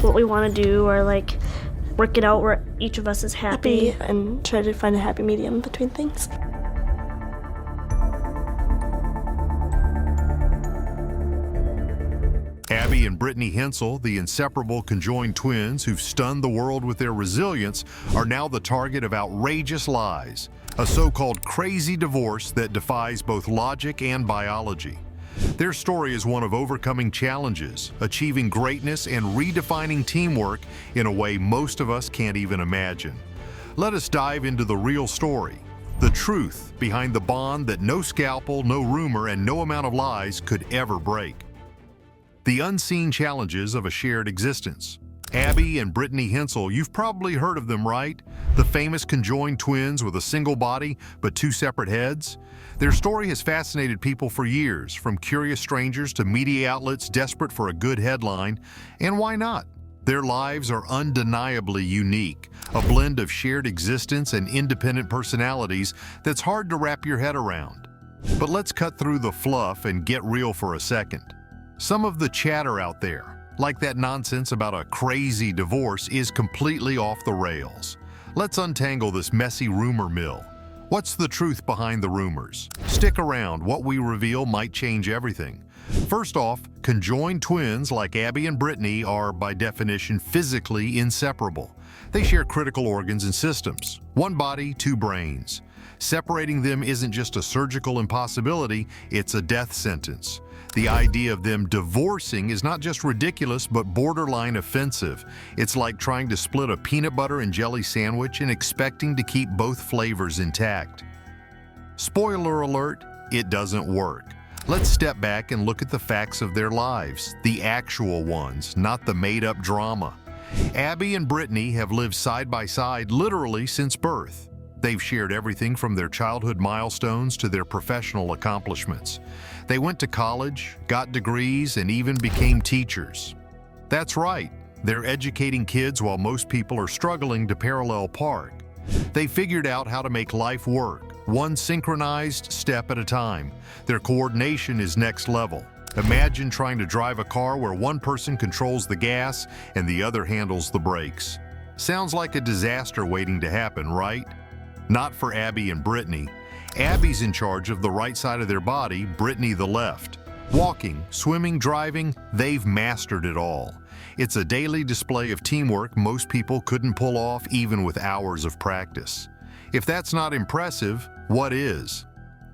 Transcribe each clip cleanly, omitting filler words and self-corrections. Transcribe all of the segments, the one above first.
what we want to do, or like work it out where each of us is happy and try to find a happy medium between things. Abby and Brittany Hensel, the inseparable conjoined twins who've stunned the world with their resilience, are now the target of outrageous lies, a so-called crazy divorce that defies both logic and biology. Their story is one of overcoming challenges, achieving greatness, and redefining teamwork in a way most of us can't even imagine. Let us dive into the real story, the truth behind the bond that no scalpel, no rumor, and no amount of lies could ever break. The unseen challenges of a shared existence. Abby and Brittany Hensel, you've probably heard of them, right? The famous conjoined twins with a single body but two separate heads. Their story has fascinated people for years, from curious strangers to media outlets desperate for a good headline. And why not? Their lives are undeniably unique, a blend of shared existence and independent personalities that's hard to wrap your head around. But let's cut through the fluff and get real for a second. Some of the chatter out there, like that nonsense about a crazy divorce, is completely off the rails. Let's untangle this messy rumor mill. What's the truth behind the rumors? Stick around, what we reveal might change everything. First off, conjoined twins like Abby and Brittany are, by definition, physically inseparable. They share critical organs and systems. One body, two brains. Separating them isn't just a surgical impossibility, it's a death sentence. The idea of them divorcing is not just ridiculous, but borderline offensive. It's like trying to split a peanut butter and jelly sandwich and expecting to keep both flavors intact. Spoiler alert, it doesn't work. Let's step back and look at the facts of their lives, the actual ones, not the made-up drama. Abby and Brittany have lived side by side literally since birth. They've shared everything from their childhood milestones to their professional accomplishments. They went to college, got degrees, and even became teachers. That's right, they're educating kids while most people are struggling to parallel park. They figured out how to make life work, one synchronized step at a time. Their coordination is next level. Imagine trying to drive a car where one person controls the gas and the other handles the brakes. Sounds like a disaster waiting to happen, right? Not for Abby and Brittany. Abby's in charge of the right side of their body, Brittany the left. Walking, swimming, driving, they've mastered it all. It's a daily display of teamwork most people couldn't pull off even with hours of practice. If that's not impressive, what is?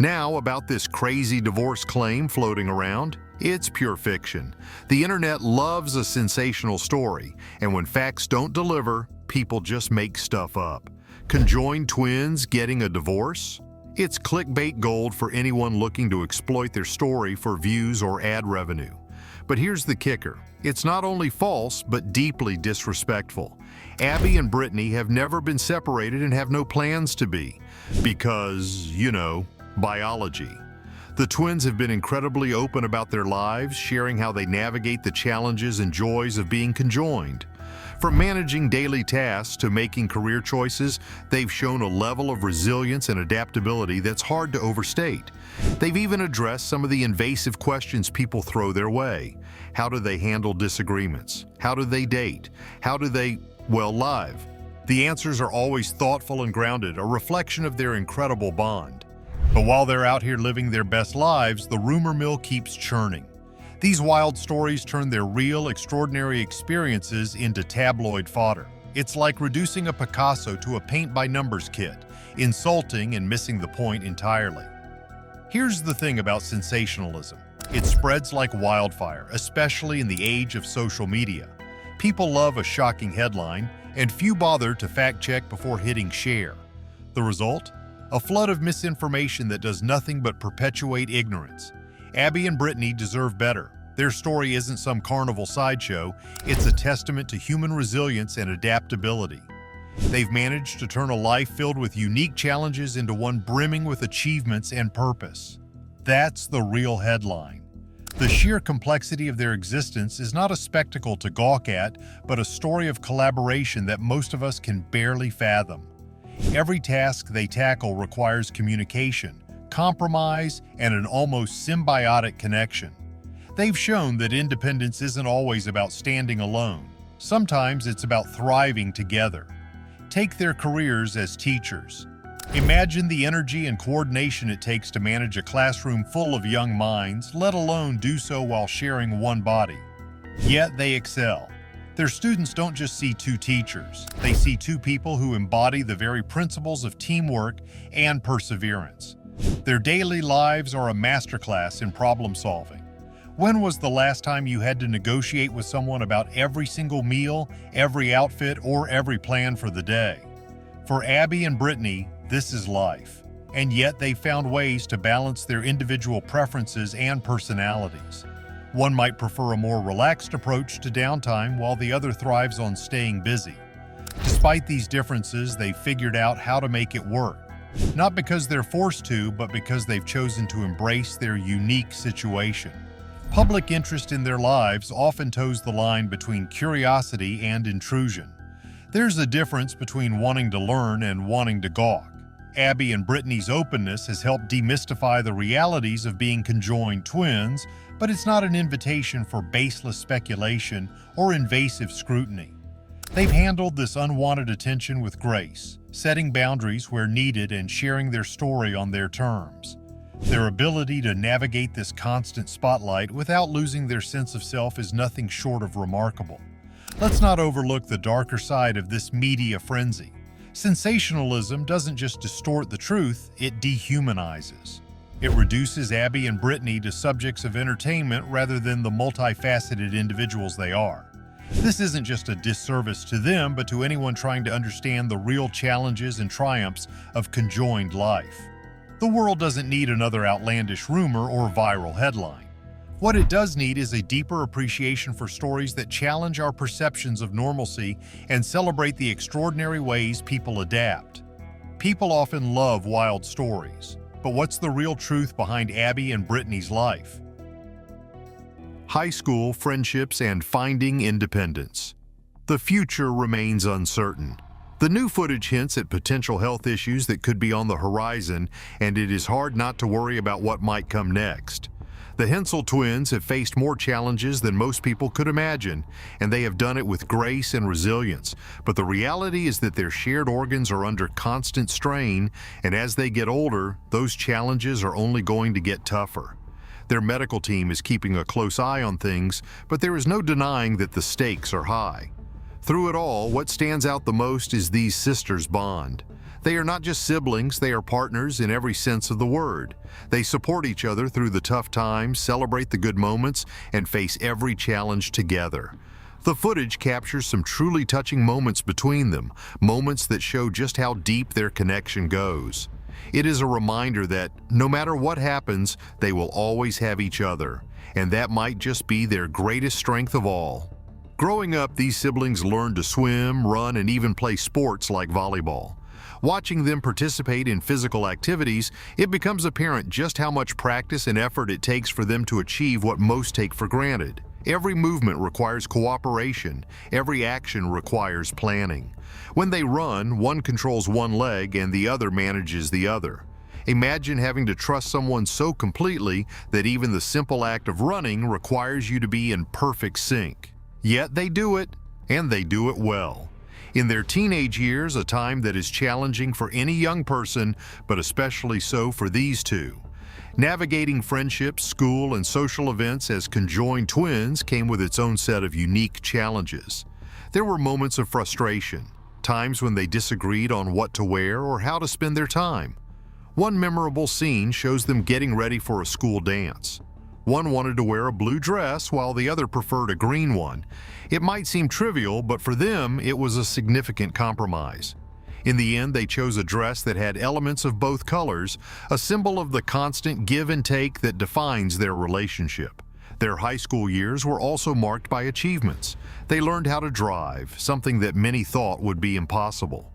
Now, about this crazy divorce claim floating around, it's pure fiction. The internet loves a sensational story, and when facts don't deliver, people just make stuff up. Conjoined twins getting a divorce? It's clickbait gold for anyone looking to exploit their story for views or ad revenue. But here's the kicker. It's not only false, but deeply disrespectful. Abby and Brittany have never been separated and have no plans to be. Because, biology. The twins have been incredibly open about their lives, sharing how they navigate the challenges and joys of being conjoined. From managing daily tasks to making career choices, they've shown a level of resilience and adaptability that's hard to overstate. They've even addressed some of the invasive questions people throw their way. How do they handle disagreements? How do they date? How do they, live? The answers are always thoughtful and grounded, a reflection of their incredible bond. But while they're out here living their best lives, the rumor mill keeps churning. These wild stories turn their real, extraordinary experiences into tabloid fodder. It's like reducing a Picasso to a paint-by-numbers kit, insulting and missing the point entirely. Here's the thing about sensationalism. It spreads like wildfire, especially in the age of social media. People love a shocking headline, and few bother to fact-check before hitting share. The result? A flood of misinformation that does nothing but perpetuate ignorance. Abby and Brittany deserve better. Their story isn't some carnival sideshow, it's a testament to human resilience and adaptability. They've managed to turn a life filled with unique challenges into one brimming with achievements and purpose. That's the real headline. The sheer complexity of their existence is not a spectacle to gawk at, but a story of collaboration that most of us can barely fathom. Every task they tackle requires communication, compromise, and an almost symbiotic connection. They've shown that independence isn't always about standing alone. Sometimes it's about thriving together. Take their careers as teachers. Imagine the energy and coordination it takes to manage a classroom full of young minds, let alone do so while sharing one body. Yet they excel. Their students don't just see two teachers, they see two people who embody the very principles of teamwork and perseverance. Their daily lives are a masterclass in problem solving. When was the last time you had to negotiate with someone about every single meal, every outfit, or every plan for the day? For Abby and Brittany, this is life. And yet they found ways to balance their individual preferences and personalities. One might prefer a more relaxed approach to downtime while the other thrives on staying busy. Despite these differences, they figured out how to make it work. Not because they're forced to, but because they've chosen to embrace their unique situation. Public interest in their lives often toes the line between curiosity and intrusion. There's a difference between wanting to learn and wanting to gawk. Abby and Brittany's openness has helped demystify the realities of being conjoined twins, but it's not an invitation for baseless speculation or invasive scrutiny. They've handled this unwanted attention with grace, setting boundaries where needed and sharing their story on their terms. Their ability to navigate this constant spotlight without losing their sense of self is nothing short of remarkable. Let's not overlook the darker side of this media frenzy. Sensationalism doesn't just distort the truth, it dehumanizes. It reduces Abby and Brittany to subjects of entertainment rather than the multifaceted individuals they are. This isn't just a disservice to them, but to anyone trying to understand the real challenges and triumphs of conjoined life. The world doesn't need another outlandish rumor or viral headline. What it does need is a deeper appreciation for stories that challenge our perceptions of normalcy and celebrate the extraordinary ways people adapt. People often love wild stories, but what's the real truth behind Abby and Brittany's life? High school, friendships, and finding independence. The future remains uncertain. The new footage hints at potential health issues that could be on the horizon, and it is hard not to worry about what might come next. The Hensel twins have faced more challenges than most people could imagine, and they have done it with grace and resilience. But the reality is that their shared organs are under constant strain, and as they get older, those challenges are only going to get tougher. Their medical team is keeping a close eye on things, but there is no denying that the stakes are high. Through it all, what stands out the most is these sisters' bond. They are not just siblings, they are partners in every sense of the word. They support each other through the tough times, celebrate the good moments, and face every challenge together. The footage captures some truly touching moments between them, moments that show just how deep their connection goes. It is a reminder that, no matter what happens, they will always have each other, and that might just be their greatest strength of all. Growing up, these siblings learned to swim, run, and even play sports like volleyball. Watching them participate in physical activities, it becomes apparent just how much practice and effort it takes for them to achieve what most take for granted. Every movement requires cooperation. Every action requires planning. When they run, one controls one leg and the other manages the other. Imagine having to trust someone so completely that even the simple act of running requires you to be in perfect sync. Yet they do it, and they do it well. In their teenage years, a time that is challenging for any young person, but especially so for these two. Navigating friendships, school, and social events as conjoined twins came with its own set of unique challenges. There were moments of frustration, times when they disagreed on what to wear or how to spend their time. One memorable scene shows them getting ready for a school dance. One wanted to wear a blue dress while the other preferred a green one. It might seem trivial, but for them, it was a significant compromise. In the end, they chose a dress that had elements of both colors, a symbol of the constant give and take that defines their relationship. Their high school years were also marked by achievements. They learned how to drive, something that many thought would be impossible.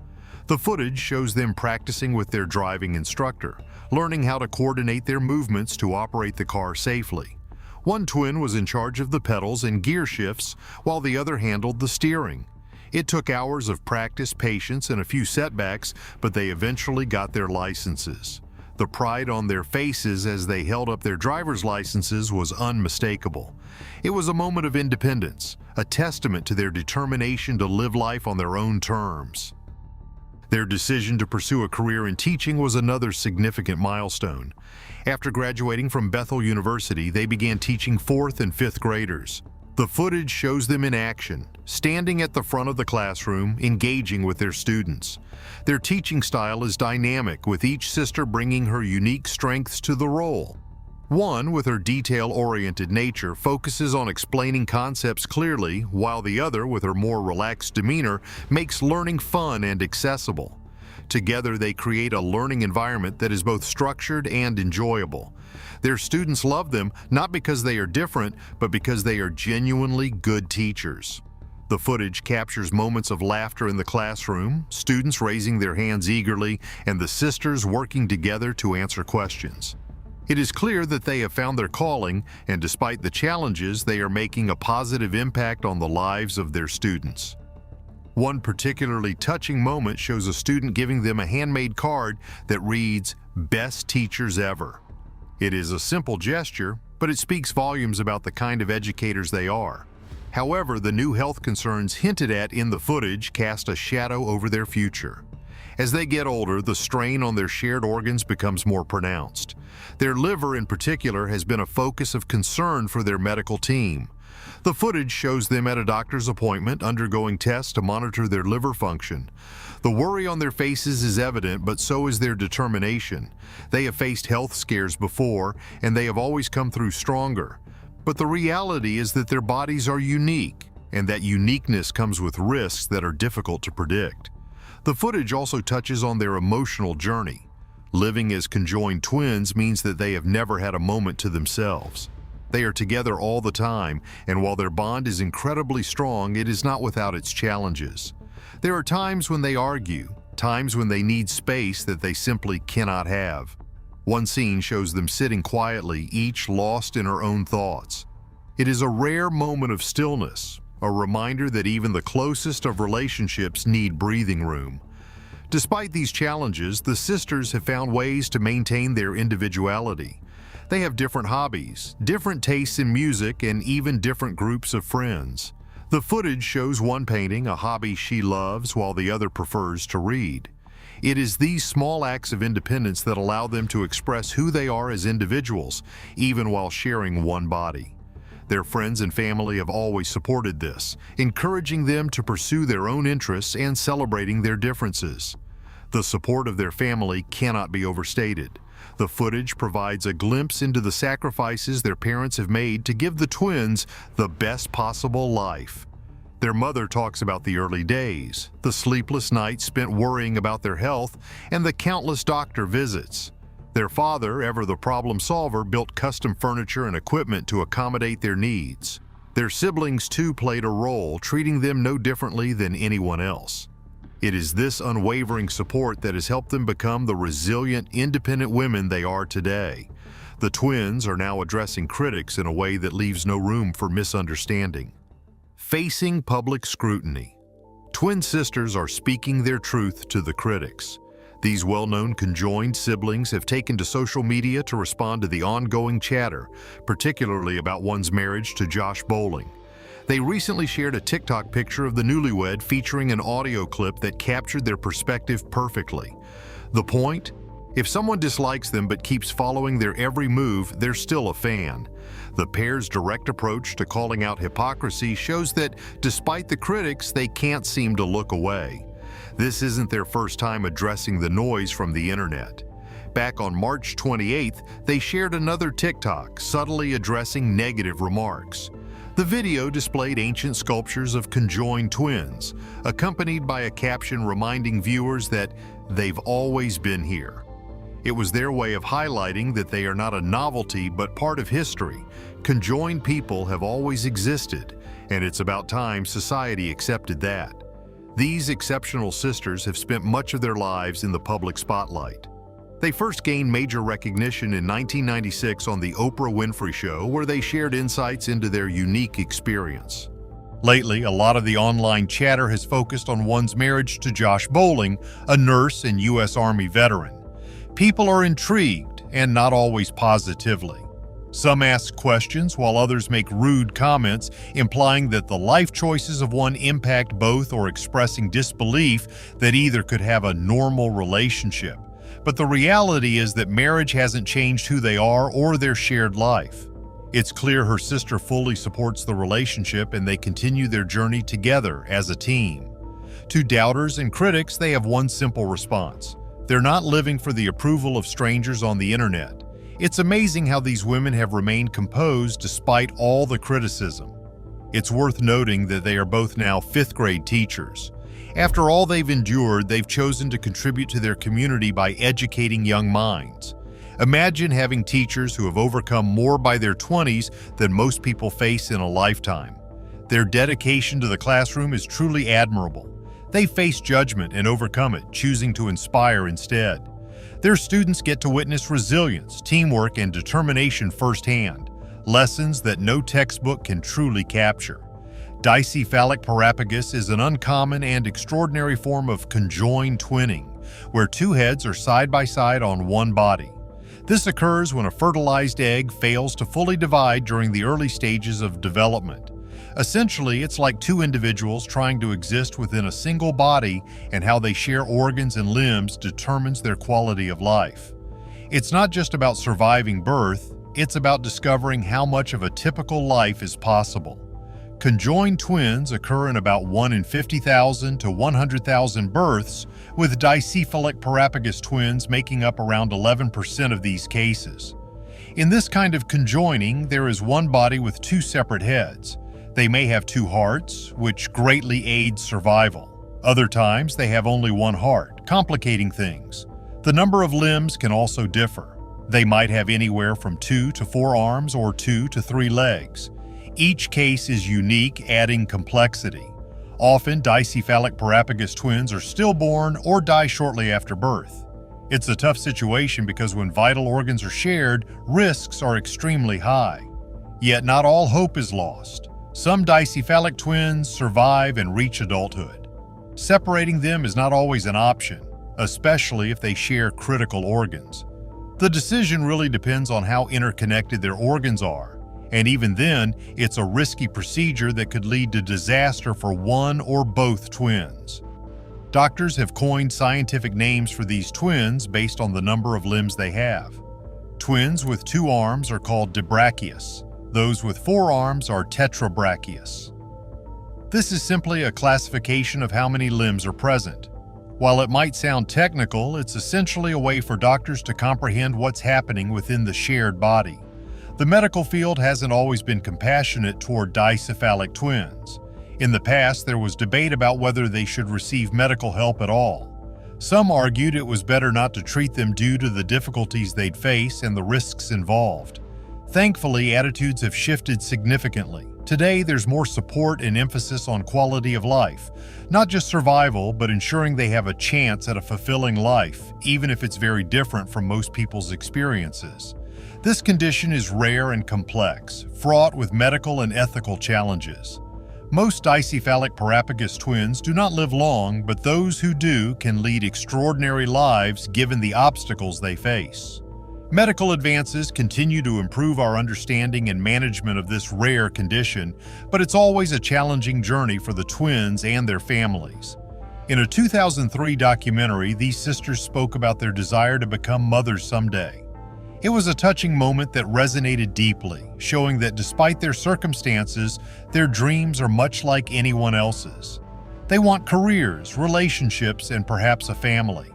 The footage shows them practicing with their driving instructor, learning how to coordinate their movements to operate the car safely. One twin was in charge of the pedals and gear shifts, while the other handled the steering. It took hours of practice, patience, and a few setbacks, but they eventually got their licenses. The pride on their faces as they held up their driver's licenses was unmistakable. It was a moment of independence, a testament to their determination to live life on their own terms. Their decision to pursue a career in teaching was another significant milestone. After graduating from Bethel University, they began teaching 4th and 5th graders. The footage shows them in action, standing at the front of the classroom, engaging with their students. Their teaching style is dynamic, with each sister bringing her unique strengths to the role. One, with her detail-oriented nature, focuses on explaining concepts clearly, while the other, with her more relaxed demeanor, makes learning fun and accessible. Together, they create a learning environment that is both structured and enjoyable. Their students love them not because they are different, but because they are genuinely good teachers. The footage captures moments of laughter in the classroom, students raising their hands eagerly, and the sisters working together to answer questions. It is clear that they have found their calling, and despite the challenges, they are making a positive impact on the lives of their students. One particularly touching moment shows a student giving them a handmade card that reads, "Best Teachers Ever." It is a simple gesture, but it speaks volumes about the kind of educators they are. However, the new health concerns hinted at in the footage cast a shadow over their future. As they get older, the strain on their shared organs becomes more pronounced. Their liver, in particular, has been a focus of concern for their medical team. The footage shows them at a doctor's appointment undergoing tests to monitor their liver function. The worry on their faces is evident, but so is their determination. They have faced health scares before, and they have always come through stronger. But the reality is that their bodies are unique, and that uniqueness comes with risks that are difficult to predict. The footage also touches on their emotional journey. Living as conjoined twins means that they have never had a moment to themselves. They are together all the time, and while their bond is incredibly strong, it is not without its challenges. There are times when they argue, times when they need space that they simply cannot have. One scene shows them sitting quietly, each lost in her own thoughts. It is a rare moment of stillness, a reminder that even the closest of relationships need breathing room. Despite these challenges, the sisters have found ways to maintain their individuality. They have different hobbies, different tastes in music, and even different groups of friends. The footage shows one painting, a hobby she loves, while the other prefers to read. It is these small acts of independence that allow them to express who they are as individuals, even while sharing one body. Their friends and family have always supported this, encouraging them to pursue their own interests and celebrating their differences. The support of their family cannot be overstated. The footage provides a glimpse into the sacrifices their parents have made to give the twins the best possible life. Their mother talks about the early days, the sleepless nights spent worrying about their health, and the countless doctor visits. Their father, ever the problem solver, built custom furniture and equipment to accommodate their needs. Their siblings too played a role, treating them no differently than anyone else. It is this unwavering support that has helped them become the resilient, independent women they are today. The twins are now addressing critics in a way that leaves no room for misunderstanding. Facing public scrutiny. Twin sisters are speaking their truth to the critics. These well-known conjoined siblings have taken to social media to respond to the ongoing chatter, particularly about one's marriage to Josh Bowling. They recently shared a TikTok picture of the newlywed featuring an audio clip that captured their perspective perfectly. The point? If someone dislikes them but keeps following their every move, they're still a fan. The pair's direct approach to calling out hypocrisy shows that, despite the critics, they can't seem to look away. This isn't their first time addressing the noise from the internet. Back on March 28th, they shared another TikTok, subtly addressing negative remarks. The video displayed ancient sculptures of conjoined twins, accompanied by a caption reminding viewers that they've always been here. It was their way of highlighting that they are not a novelty but part of history. Conjoined people have always existed, and it's about time society accepted that. These exceptional sisters have spent much of their lives in the public spotlight. They first gained major recognition in 1996 on The Oprah Winfrey Show, where they shared insights into their unique experience. Lately, a lot of the online chatter has focused on one's marriage to Josh Bowling, a nurse and U.S. Army veteran. People are intrigued, and not always positively. Some ask questions while others make rude comments, implying that the life choices of one impact both or expressing disbelief that either could have a normal relationship. But the reality is that marriage hasn't changed who they are or their shared life. It's clear her sister fully supports the relationship and they continue their journey together as a team. To doubters and critics, they have one simple response. They're not living for the approval of strangers on the internet. It's amazing how these women have remained composed despite all the criticism. It's worth noting that they are both now 5th grade teachers. After all they've endured, they've chosen to contribute to their community by educating young minds. Imagine having teachers who have overcome more by their 20s than most people face in a lifetime. Their dedication to the classroom is truly admirable. They face judgment and overcome it, choosing to inspire instead. Their students get to witness resilience, teamwork, and determination firsthand, lessons that no textbook can truly capture. Dicephalic parapagus is an uncommon and extraordinary form of conjoined twinning, where two heads are side by side on one body. This occurs when a fertilized egg fails to fully divide during the early stages of development. Essentially, it's like two individuals trying to exist within a single body, and how they share organs and limbs determines their quality of life. It's not just about surviving birth, it's about discovering how much of a typical life is possible. Conjoined twins occur in about 1 in 50,000 to 100,000 births, with dicephalic parapagus twins making up around 11% of these cases. In this kind of conjoining, there is one body with two separate heads. They may have two hearts, which greatly aids survival. Other times, they have only one heart, complicating things. The number of limbs can also differ. They might have anywhere from 2 to 4 arms or 2 to 3 legs. Each case is unique, adding complexity. Often, dicephalic parapagus twins are stillborn or die shortly after birth. It's a tough situation because when vital organs are shared, risks are extremely high. Yet not all hope is lost. Some dicephalic twins survive and reach adulthood. Separating them is not always an option, especially if they share critical organs. The decision really depends on how interconnected their organs are, and even then, it's a risky procedure that could lead to disaster for one or both twins. Doctors have coined scientific names for these twins based on the number of limbs they have. Twins with 2 arms are called dibrachius. Those with 4 arms are tetrabrachius. This is simply a classification of how many limbs are present. While it might sound technical, it's essentially a way for doctors to comprehend what's happening within the shared body. The medical field hasn't always been compassionate toward dicephalic twins. In the past, there was debate about whether they should receive medical help at all. Some argued it was better not to treat them due to the difficulties they'd face and the risks involved. Thankfully, attitudes have shifted significantly. Today, there's more support and emphasis on quality of life, not just survival, but ensuring they have a chance at a fulfilling life, even if it's very different from most people's experiences. This condition is rare and complex, fraught with medical and ethical challenges. Most dicephalic parapagus twins do not live long, but those who do can lead extraordinary lives given the obstacles they face. Medical advances continue to improve our understanding and management of this rare condition, but it's always a challenging journey for the twins and their families. In a 2003 documentary, these sisters spoke about their desire to become mothers someday. It was a touching moment that resonated deeply, showing that despite their circumstances, their dreams are much like anyone else's. They want careers, relationships, and perhaps a family.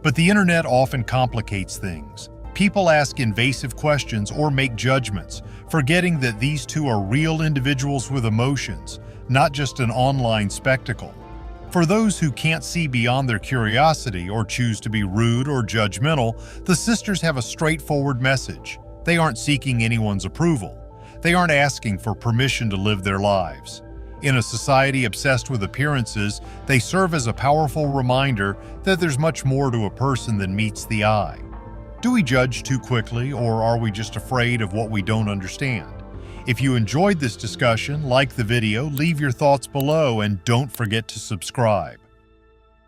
But the internet often complicates things. People ask invasive questions or make judgments, forgetting that these two are real individuals with emotions, not just an online spectacle. For those who can't see beyond their curiosity or choose to be rude or judgmental, the sisters have a straightforward message. They aren't seeking anyone's approval. They aren't asking for permission to live their lives. In a society obsessed with appearances, they serve as a powerful reminder that there's much more to a person than meets the eye. Do we judge too quickly, or are we just afraid of what we don't understand? If you enjoyed this discussion, like the video, leave your thoughts below, and don't forget to subscribe.